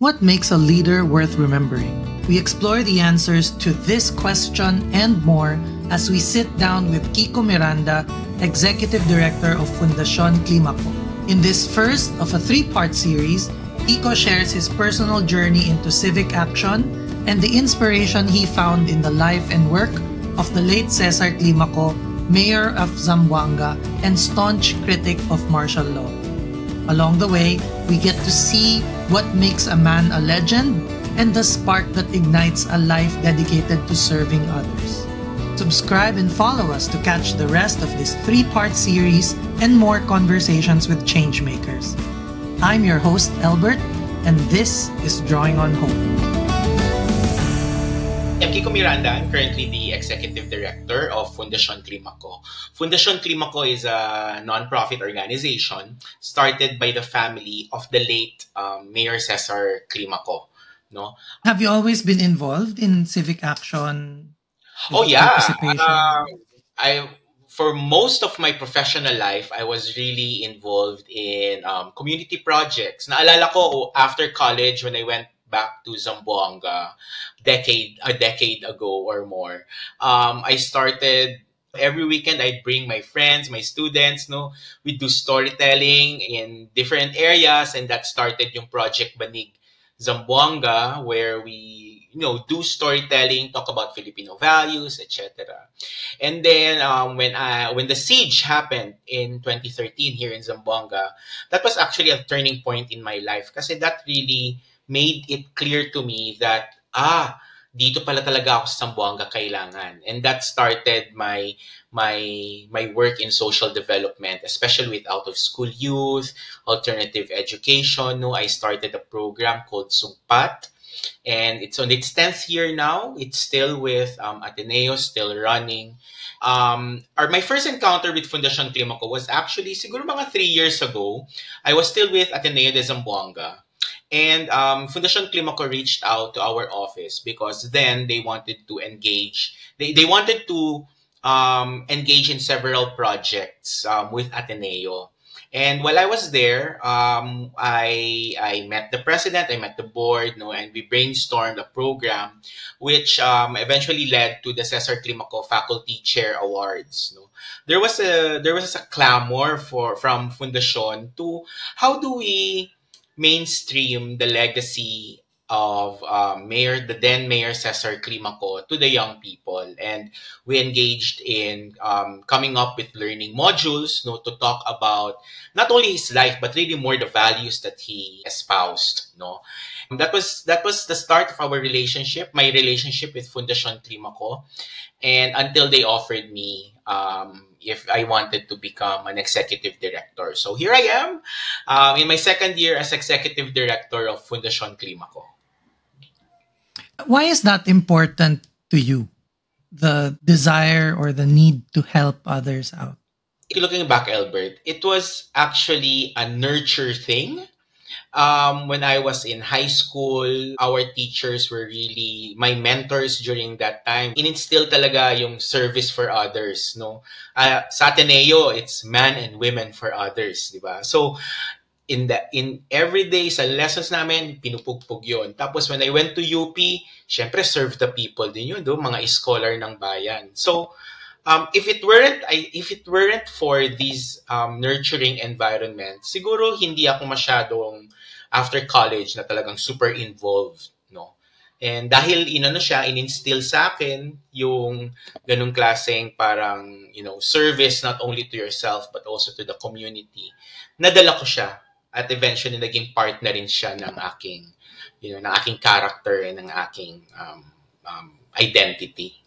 What makes a leader worth remembering? We explore the answers to this question and more as we sit down with Kiko Miranda, Executive Director of Fundación Climaco. In this first of a three-part series, Kiko shares his personal journey into civic action and the inspiration he found in the life and work of the late Cesar Climaco, Mayor of Zamboanga and staunch critic of martial law. Along the way, we get to see what makes a man a legend and the spark that ignites a life dedicated to serving others. Subscribe and follow us to catch the rest of this three-part series and more conversations with changemakers. I'm your host, Albert, and this is Drawing on Hope. I'm Kiko Miranda. I'm currently the Executive Director of Fundación Climaco. Fundación Climaco is a non-profit organization started by the family of the late Mayor Cesar Climaco. No? Have you always been involved in civic action? Oh yeah. For most of my professional life, I was really involved in community projects. Naalala ko after college when I went back to Zamboanga a decade ago or more. I started every weekend. I'd bring my friends, my students. No, we do storytelling in different areas, and that started yung Project Banig Zamboanga, where we do storytelling, talk about Filipino values, etc. And then when the siege happened in 2013 here in Zamboanga, that was actually a turning point in my life kasi that really made it clear to me that dito pala talaga ako sa Zamboanga kailangan. And that started my work in social development, especially with out-of-school youth, alternative education. No, I started a program called Sugpat, and it's on its 10th year now. It's still with Ateneo, still running. My first encounter with Fundación Climaco was actually siguro mga 3 years ago. I was still with Ateneo de Zamboanga. And Fundación Climaco reached out to our office because then they wanted to engage. They wanted to engage in several projects with Ateneo. And while I was there, I met the president, I met the board, and we brainstormed a program which eventually led to the Cesar Climaco Faculty Chair Awards. There was a clamor from Fundación to how do we mainstream the legacy of the then Mayor Cesar Climaco to the young people. And we engaged in coming up with learning modules to talk about not only his life, but really more the values that he espoused. That was the start of our relationship, my relationship with Fundación Climaco. And until they offered me if I wanted to become an executive director. So here I am in my second year as executive director of Fundación Climaco. Why is that important to you? The desire or the need to help others out? Looking back, Albert, it was actually a nurture thing. When I was in high school, our teachers were really my mentors during that time. Ininstill talaga yung service for others, no? Sa Ateneo, it's man and women for others, di ba? So, in every day sa lessons namin, pinupugpog yun. Tapos when I went to UP, syempre serve the people din yun, mga scholar ng bayan. So, if it weren't for these nurturing environment, siguro hindi ako masyadong after college na talagang super involved, no. And dahil in-instill sa akin yung ganung klaseng parang service not only to yourself but also to the community. Nadala ko siya at eventually naging part na rin siya ng aking ng aking character and ng aking identity.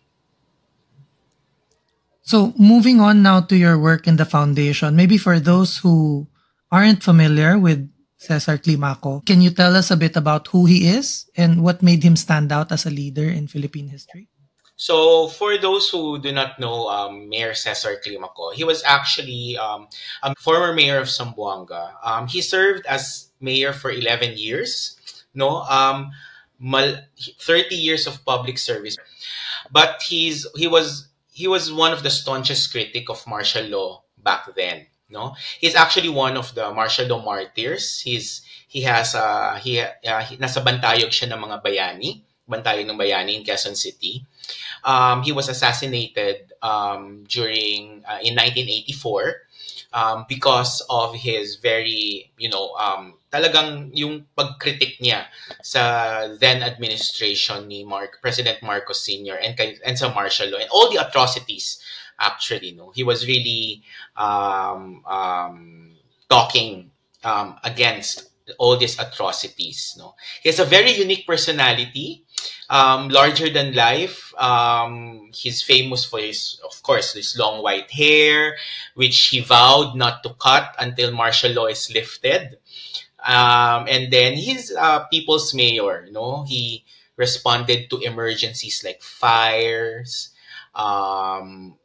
So moving on now to your work in the foundation, maybe for those who aren't familiar with Cesar Climaco, can you tell us a bit about who he is and what made him stand out as a leader in Philippine history? So for those who do not know Mayor Cesar Climaco, he was actually a former mayor of Zamboanga. He served as mayor for 11 years, 30 years of public service. But he was one of the staunchest critic of martial law back then. No, he's actually one of the martial law martyrs. He has nasa Bantayog siya ng mga bayani, Bantayog ng Bayani in Quezon City. He was assassinated during in 1984 because of his very, talagang yung pagkritik niya sa then administration ni President Marcos Sr. and sa martial law and all the atrocities. Actually, no, he was really talking against all these atrocities. No, he has a very unique personality, larger than life. He's famous for his, of course, his long white hair, which he vowed not to cut until martial law is lifted. And then he's people's mayor. No, he responded to emergencies like fires,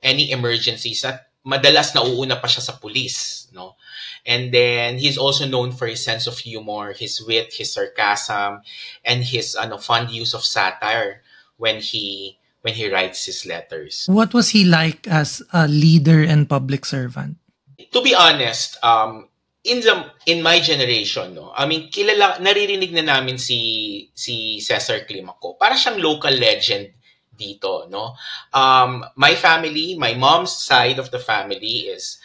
any emergencies at madalas nauuna pa siya sa police, no? And then he's also known for his sense of humor, his wit, his sarcasm, and his fun use of satire when he writes his letters. What was he like as a leader and public servant? To be honest, in my generation, no, I mean, naririnig na namin si Cesar Climaco. Para siyang local legend dito, no? My family, my mom's side of the family is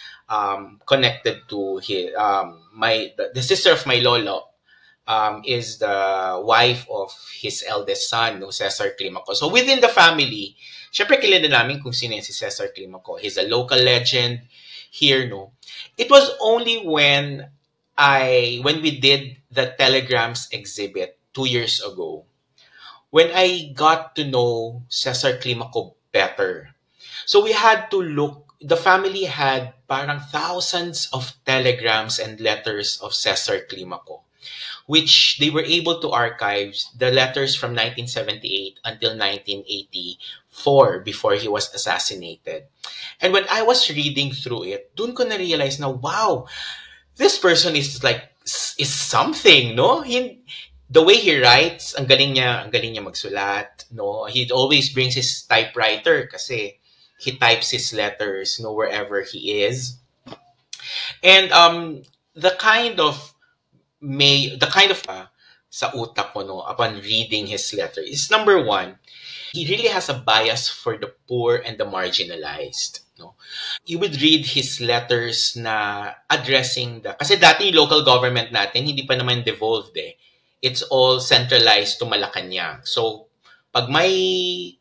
connected to his, the sister of my lolo is the wife of his eldest son, no, Cesar Climaco. So within the family, syempre kilala namin kung sino si Cesar Climaco. He's a local legend here, no. It was only when we did the Telegrams exhibit 2 years ago, when I got to know Cesar Climaco better. So we had to look, the family had parang thousands of telegrams and letters of Cesar Climaco, which they were able to archive the letters from 1978 until 1984 before he was assassinated. And when I was reading through it, dun ko na-realize na, wow, this person is something, no? The way he writes, ang galing niya magsulat, no? He always brings his typewriter kasi he types his letters, no, wherever he is. And the kind of sa utak ko, no, upon reading his letter is, number one, he really has a bias for the poor and the marginalized, no. You would read his letters na addressing kasi dati yung local government natin hindi pa naman devolved eh. It's all centralized to Malacanang. So pag may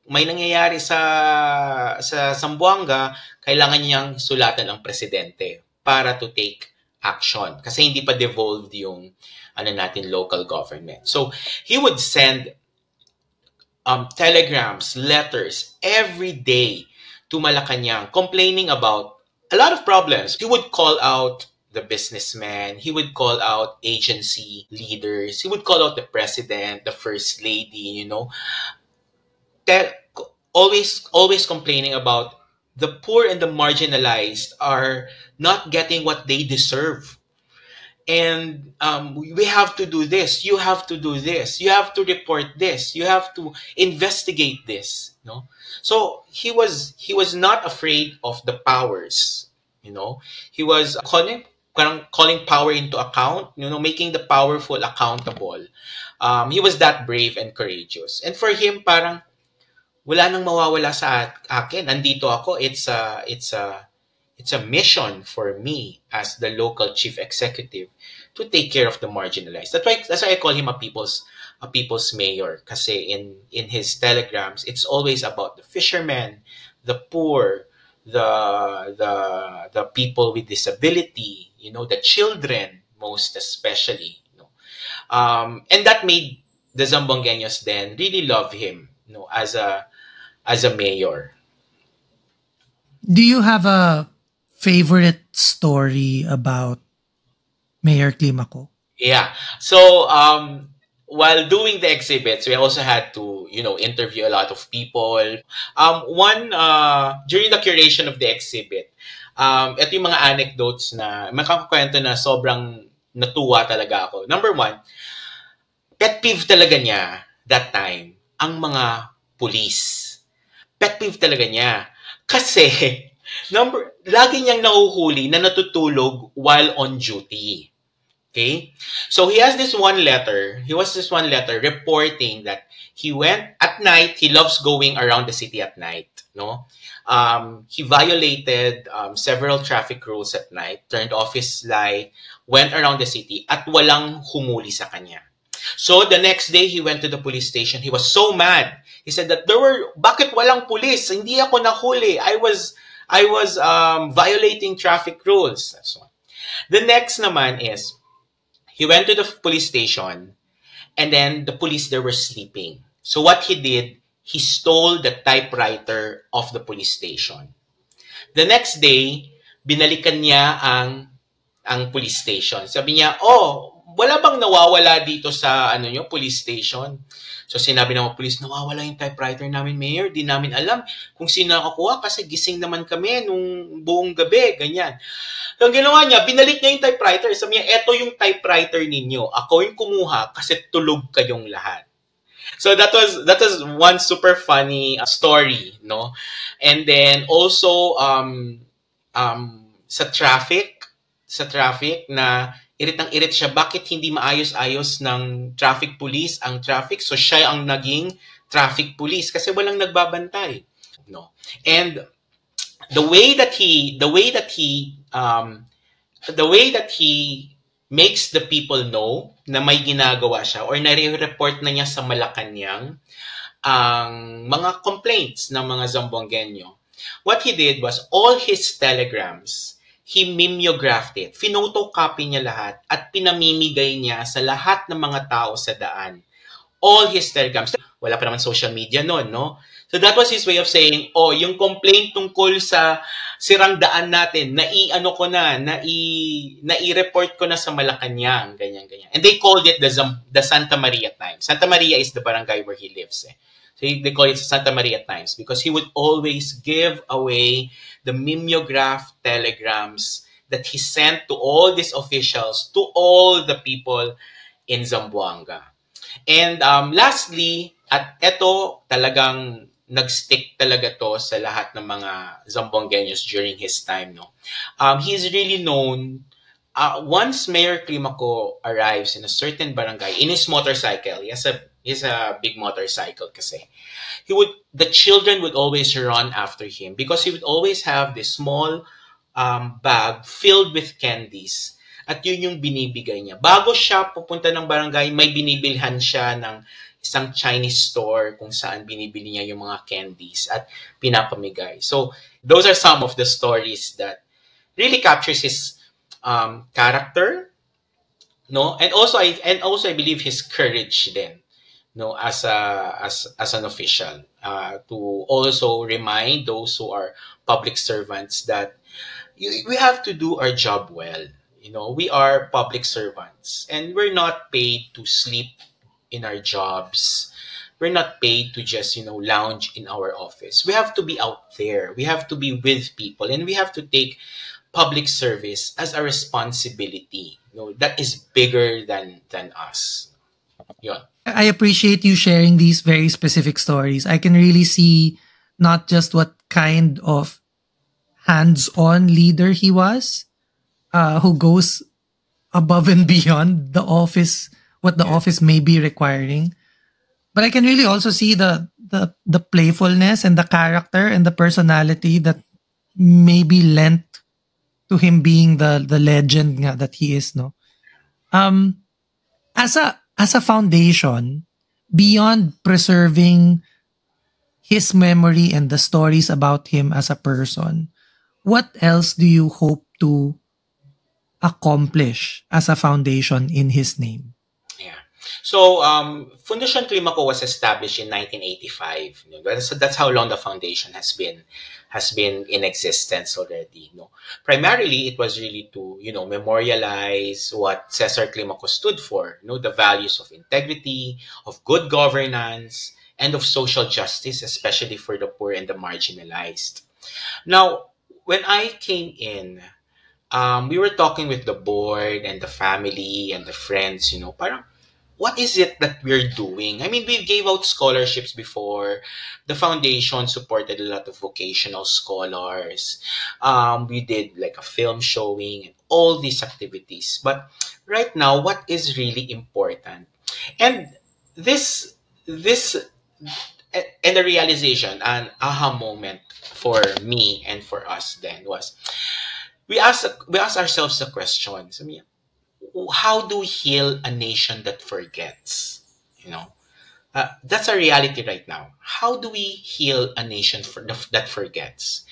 nangyayari sa Zamboanga, kailangan niyang sulatan ng presidente para to take action kasi hindi pa devolved yung local government. So he would send telegrams, letters every day to Malacanang complaining about a lot of problems. He would call out the businessmen, he would call out agency leaders, he would call out the president, the first lady, always complaining about the poor and the marginalized are not getting what they deserve. And we have to do this, you have to do this, you have to report this, you have to investigate this, no? So he was not afraid of the powers, he was calling power into account, making the powerful accountable. He was that brave and courageous, and for him parang wala nang mawawala sa akin, nandito ako. It's a mission for me as the local chief executive to take care of the marginalized. That's why I call him a people's mayor. Kasi in his telegrams, it's always about the fishermen, the poor, the people with disability, the children most especially. And that made the Zamboangueños then really love him, as a mayor. Do you have a favorite story about Mayor Climaco? Yeah. So while doing the exhibits, we also had to, interview a lot of people. During the curation of the exhibit, ito yung mga anecdotes na makakwento na sobrang natuwa talaga ako. Number one, pet peeve talaga niya that time ang mga police. Pet peeve talaga niya. Kasi Lagi niyang nahuhuli na natutulog while on duty. Okay? So he has this one letter. He was this one letter reporting that he went at night. He loves going around the city at night. No, he violated several traffic rules at night. Turned off his light. Went around the city at walang humuli sa kanya. So the next day he went to the police station. He was so mad. He said that bakit walang police? Hindi ako nahuli. I was violating traffic rules. So, the next naman is he went to the police station and then the police there were sleeping. So what he did, he stole the typewriter of the police station. The next day, binalikan niya ang police station. Sabi niya, "Oh, wala bang nawawala dito sa police station?" So sinabi ng mga police, "Nawawala yung typewriter namin, Mayor. Di namin alam kung sino nakakuha kasi gising naman kami nung buong gabi." Ganyan. So, ang ginawa niya, binalik niya yung typewriter. Sabi niya, "Eto yung typewriter ninyo. Ako yung kumuha kasi tulog kayong lahat." So that was one super funny story, no? And then also sa traffic na irit siya, bakit hindi maayos-ayos ng traffic police ang traffic? So siya ang naging traffic police kasi walang nagbabantay, no? And the way that he makes the people know na may ginagawa siya or nare-report na niya sa Malacanang ang mga complaints ng mga Zamboangueño. What he did was all his telegrams, he mimeographed it. Finotocopy niya lahat at pinamimigay niya sa lahat ng mga tao sa daan. All his telegrams. Wala pa naman social media noon, no? So that was his way of saying, "Oh, yung complaint tungkol sa sirang daan natin, nai-report ko na sa Malacanang," ganyan. And they called it the Santa Maria Times. Santa Maria is the barangay where he lives. So they call it Santa Maria Times because he would always give away the mimeographed telegrams that he sent to all these officials, to all the people in Zamboanga. And lastly, at eto talagang nag-stick talaga to sa lahat ng mga Zamboangueños during his time, no? He's really known, once Mayor Climaco arrives in a certain barangay, in his motorcycle, he has a big motorcycle kasi, the children would always run after him because he would always have this small bag filled with candies. At yun yung binibigay niya. Bago siya pupunta ng barangay, may binibilhan siya ng isang Chinese store kung saan binibili niya yung mga candies at pinapamigay. So those are some of the stories that really captures his character, no? And also I believe his courage then, no, as an official, to also remind those who are public servants that we have to do our job well. You know, we are public servants and we're not paid to sleep in our jobs. We're not paid to just, lounge in our office. We have to be out there. We have to be with people and we have to take public service as a responsibility. That is bigger than us. Yun. I appreciate you sharing these very specific stories. I can really see not just what kind of hands-on leader he was, who goes above and beyond the office, what the office may be requiring. But I can really also see the playfulness and the character and the personality that maybe lent to him being the legend nga that he is, no? As a foundation, beyond preserving his memory and the stories about him as a person, what else do you hope to accomplish as a foundation in his name? Yeah. So, Fundación Climaco was established in 1985. So that's how long the foundation has been in existence already. Primarily, it was really to memorialize what Cesar Climaco stood for. The values of integrity, of good governance, and of social justice, especially for the poor and the marginalized. Now, when I came in, we were talking with the board and the family and the friends, parang what is it that we're doing? I mean, we gave out scholarships before. The foundation supported a lot of vocational scholars. We did like a film showing and all these activities. But right now, what is really important? And this, this, and the realization, an aha moment for me and for us then was we asked ourselves the questions. I mean, how do we heal a nation that forgets? You know, that's a reality right now. How do we heal a nation that forgets?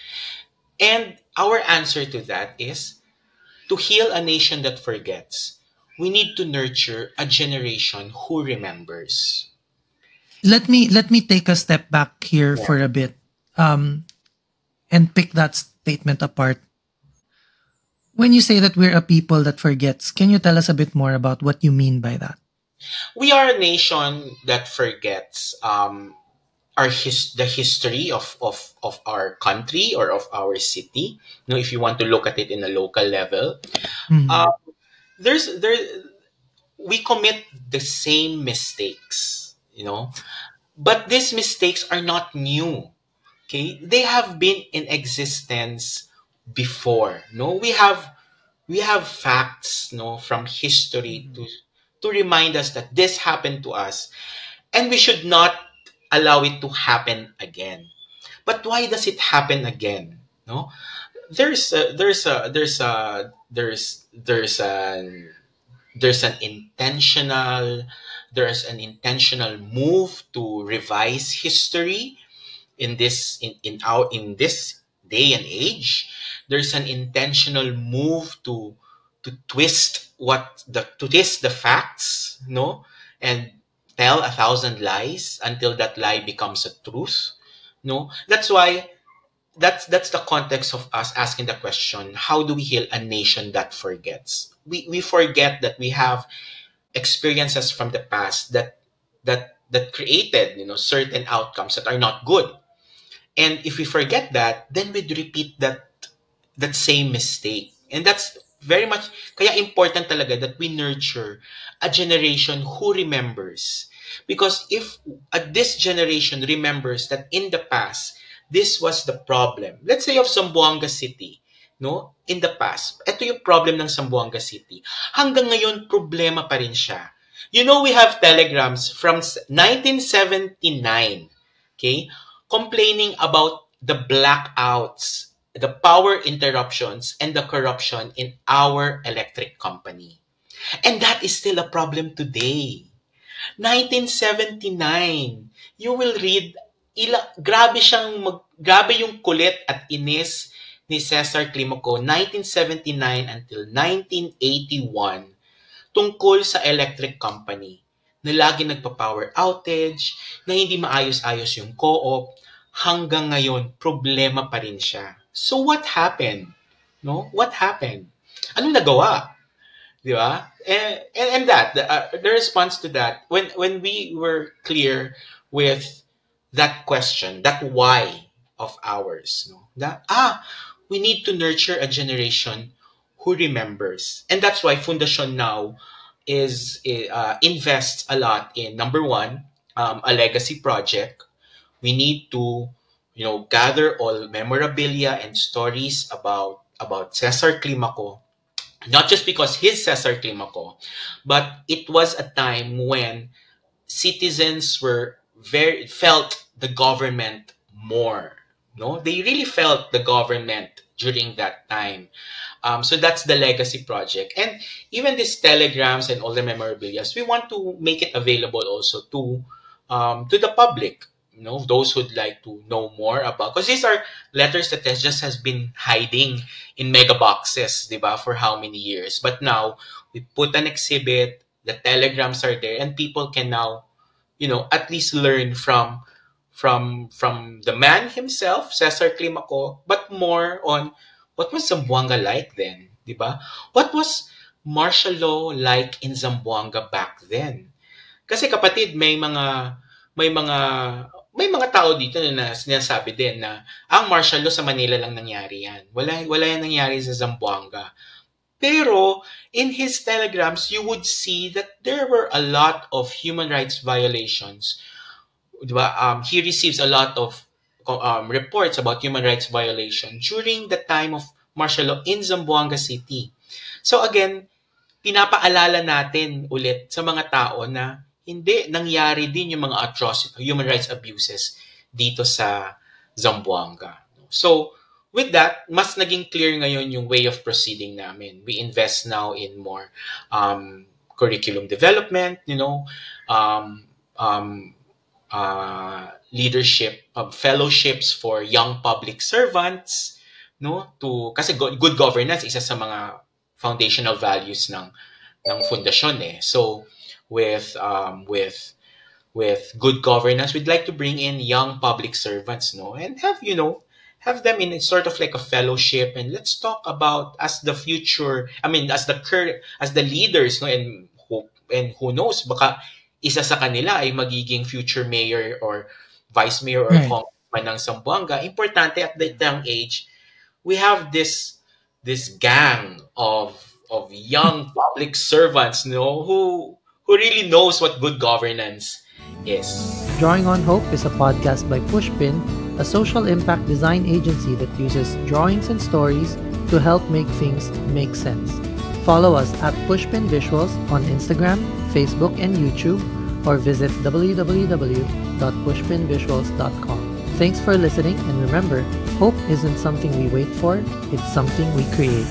And our answer to that is to heal a nation that forgets. We need to nurture a generation who remembers. Let me take a step back here Yeah. for a bit, and pick that statement apart. When you say that we're a people that forgets, can you tell us a bit more about what you mean by that? We are a nation that forgets the history of our country or of our city. You know, if you want to look at it in a local level, uh, Mhm. there we commit the same mistakes, you know, but these mistakes are not new. Okay, they have been in existence before. No, we have facts, no, from history Mhm. to remind us that this happened to us, and we should not allow it to happen again. But why does it happen again? No, there's an intentional move to revise history in this day and age. There's an intentional move to twist the facts, no, and tell a thousand lies until that lie becomes a truth. No, that's why that's the context of us asking the question: how do we heal a nation that forgets? We forget that we have experiences from the past that created, certain outcomes that are not good. And if we forget that, then we'd repeat that same mistake. And that's very much kaya important talaga that we nurture a generation who remembers. Because if this generation remembers that in the past, this was the problem. Let's say of Zamboanga City, no? In the past, ito yung problem ng Zamboanga City. Hanggang ngayon, problema pa rin siya. You know, we have telegrams from 1979, okay, complaining about the blackouts, the power interruptions, and the corruption in our electric company. And that is still a problem today. 1979, you will read, grabe yung kulit at inis ni Cesar Climaco, 1979 until 1981, tungkol sa electric company na lagi nagpa-power outage, na hindi maayos-ayos yung co-op, hanggang ngayon, problema pa rin siya. So what happened? No? What happened? Anong nagawa? Di ba? And that, the response to that, when we were clear with that question, that why of ours, no? We need to nurture a generation who remembers. And that's why Fundacion now invests a lot in, number one, a legacy project. We need to, gather all memorabilia and stories about Cesar Climaco, not just because he's Cesar Climaco, but it was a time when citizens were very felt the government more. No, they really felt the government during that time. So that's the legacy project, and even these telegrams and all the memorabilia, we want to make it available also to the public. Those who'd like to know more about, because these are letters that has been hiding in mega boxes, diba, for how many years. But now we put an exhibit, the telegrams are there, and people can now, at least learn from the man himself, Cesar Climaco, but more on what was Zamboanga like then, di ba? What was martial law like in Zamboanga back then? Kasi kapatid, may mga may mga tao dito na sinasabi din na ang martial law sa Manila lang nangyari yan. Wala yan nangyari sa Zamboanga. Pero in his telegrams, you would see that there were a lot of human rights violations. Diba? He receives a lot of reports about human rights violation during the time of martial law in Zamboanga City. So again, pinapaalala natin ulit sa mga tao na hindi nangyari din yung mga atrocity, human rights abuses dito sa Zamboanga. So, with that, mas naging clear ngayon yung way of proceeding namin. We invest now in more curriculum development, leadership fellowships for young public servants, kasi good governance isa sa mga foundational values ng fundasyon eh. So with good governance, we'd like to bring in young public servants, and have them in sort of like a fellowship, and let's talk about as the leaders, and who knows, baka isa sa kanila ay magiging future mayor or vice mayor or congressman ng Zamboanga. Importante at that young age, we have this gang of young public servants, who really knows what good governance is. Drawing on Hope is a podcast by Pushpin, a social impact design agency that uses drawings and stories to help make things make sense. Follow us at Pushpin Visuals on Instagram, Facebook, and YouTube, or visit www.pushpinvisuals.com. Thanks for listening, and remember, hope isn't something we wait for, it's something we create.